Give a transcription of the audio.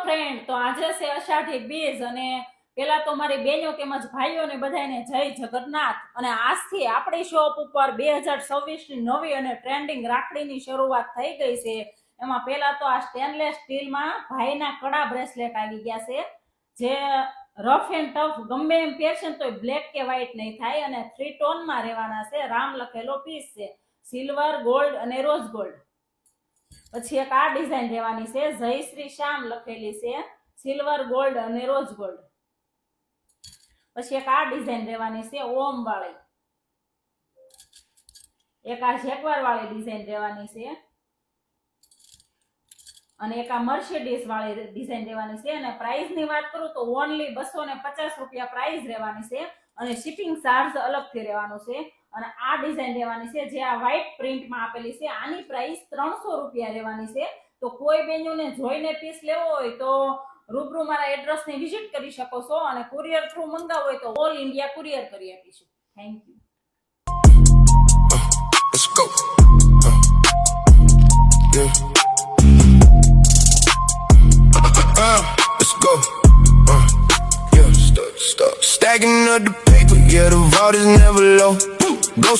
Friend, તો આજે છે અષાઢી બીજ અને પેલા તો મારી બહેનો તેમજ ભાઈઓને બધાને જય જગન્નાથ। અને આજથી આપણી શોપ ઉપર 2026 ની નવી અને ટ્રેન્ડિંગ રાખડીની શરૂઆત થઈ ગઈ છે। એમાં પેલા તો આ સ્ટેનલેસ સ્ટીલમાં ભાઈના કડા બ્રેસલેટ આવી ગયા છે, જે રફ એન્ડ ટફ ગમે એમ પહેરશે તો બ્લેક કે વ્હાઈટ નહીં થાય અને 3 ટોનમાં રહેવાના છે। રામ લખેલો પીસ છે, સિલ્વર, ગોલ્ડ અને રોઝ ગોલ્ડ। પછી એક આ ડિઝાઇન રહેવાની છે, જય શ્રી શ્યામ લખેલી છે, સિલ્વર, ગોલ્ડ અને રોઝ ગોલ્ડ। પછી એક આ ડિઝાઇન રહેવાની છે ઓમ વાળી, એક આ જેકવાર વાળી ડિઝાઇન રહેવાની છે અને એક આ મર્સિડીઝ વાળી ડિઝાઇન રહેવાની છે। અને પ્રાઇસ ની વાત કરું તો ઓનલી 250 રૂપિયા પ્રાઇસ રહેવાની છે અને શિપિંગ ચાર્જ અલગથી રહેવાનો છે। અને આ ડિઝાઇન રહેવાની છે જે આ વ્હાઈટ પ્રિન્ટમાં આપેલી છે, આની પ્રાઇસ 300 રૂપિયા રહેવાની છે। તો કોઈ બેનોને જોઈને પીસ લેવો હોય તો રૂબરૂ મારા એડ્રેસની વિઝિટ કરી શકો છો અને કુરિયર થ્રુ મંગાવવો હોય તો ઓલ ઇન્ડિયા કુરિયર કરી આપીશું। Thank you. Let's go. Yeah. Let's go. Yeah. Stacking up the paper. Yeah, the vault is never low. Go.